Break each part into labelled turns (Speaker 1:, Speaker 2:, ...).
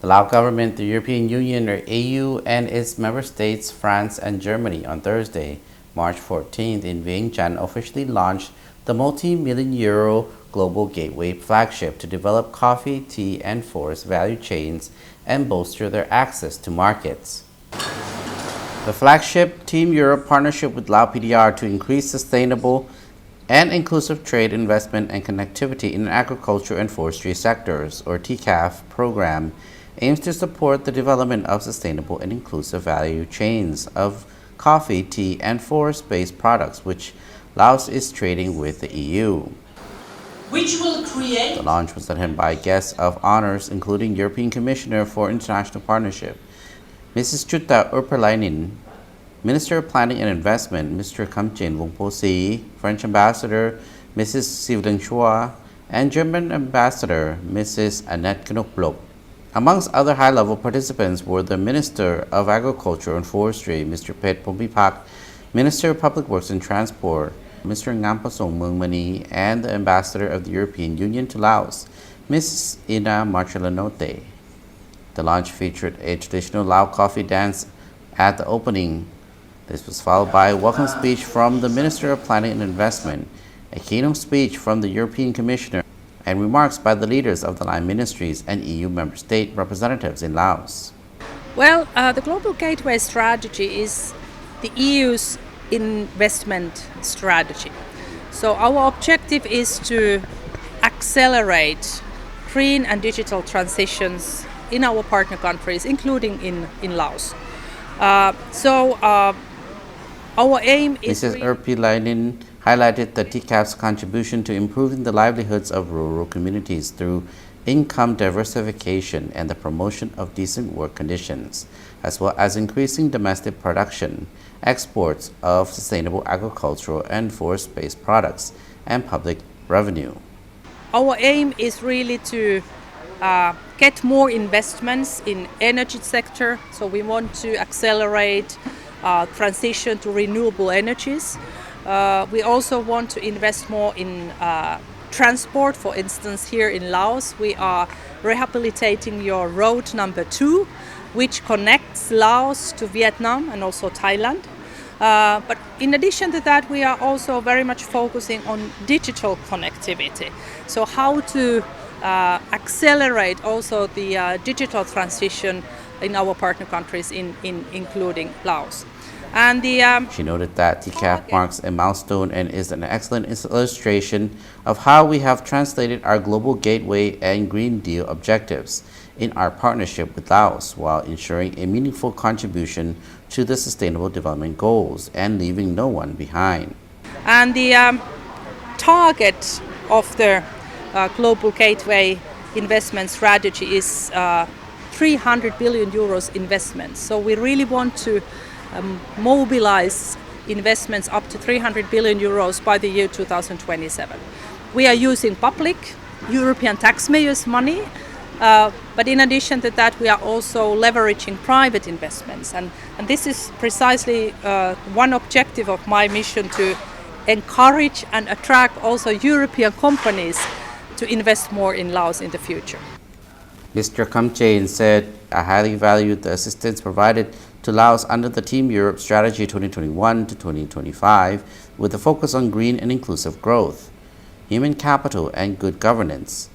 Speaker 1: The Laos government, the European Union or AU, and its member states, France and Germany, on Thursday, March 14th in Vientiane officially launched the multi-million-euro global gateway flagship to develop coffee, tea, and forest value chains and bolster their access to markets. The flagship Team Europe partnership with Lao PDR to increase sustainable and inclusive trade, investment, and connectivity in agriculture and forestry sectors, or TCAF program, aims to support the development of sustainable and inclusive value chains of coffee, tea, and forest-based products, which Laos is trading with the EU. The launch was attended by guests of honors, including European Commissioner for International Partnership, Mrs. Jutta Urpilainen, Minister of Planning and Investment, Mr. Kamchen Vongposi, French Ambassador, Mrs. Sivling Chua, and German Ambassador, Mrs. Annette Knokblok. Amongst other high-level participants were the Minister of Agriculture and Forestry, Mr. Pet Pompipak, Minister of Public Works and Transport, Mr. Ngampasong Mungmani, and the Ambassador of the European Union to Laos, Mrs. Ina Marchelanote. The launch featured a traditional Lao coffee dance at the opening. This was followed by a welcome speech from the Minister of Planning and Investment, a keynote speech from the European Commissioner, and remarks by the leaders of the line ministries and EU member state representatives in Laos.
Speaker 2: Well, the Global Gateway strategy is the EU's investment strategy. So our objective is to accelerate green and digital transitions in our partner countries, including in Laos. Our aim is...
Speaker 1: Mrs. Urpilainen highlighted the TCAF's contribution to improving the livelihoods of rural communities through income diversification and the promotion of decent work conditions, as well as increasing domestic production, exports of sustainable agricultural and forest-based products, and public revenue.
Speaker 2: Our aim is really to get more investments in energy sector, so we want to accelerate transition to renewable energies. We also want to invest more in transport. For instance, here in Laos, we are rehabilitating your road number 2, which connects Laos to Vietnam and also Thailand. But in addition to that, we are also very much focusing on digital connectivity. So how to accelerate also the digital transition in our partner countries, including Laos. And
Speaker 1: she noted that TCAF marks a milestone and is an excellent illustration of how we have translated our Global Gateway and Green Deal objectives in our partnership with Laos, while ensuring a meaningful contribution to the Sustainable Development Goals and leaving no one behind.
Speaker 2: And the target of the Global Gateway investment strategy is 300 billion euros investments. So we really want to mobilize investments up to 300 billion euros by the year 2027. We are using public European taxpayers' money, but in addition to that, we are also leveraging private investments. And this is precisely one objective of my mission, to encourage and attract also European companies to invest more in Laos in the future.
Speaker 1: Mr. Kamchen said I highly valued the assistance provided to Laos under the Team Europe Strategy 2021 to 2025, with a focus on green and inclusive growth, human capital, and good governance.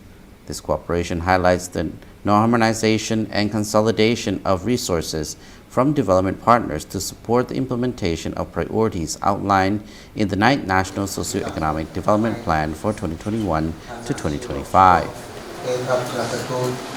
Speaker 1: This cooperation highlights the harmonization and consolidation of resources from development partners to support the implementation of priorities outlined in the 9th National Socio-Economic Development Plan for 2021 to 2025.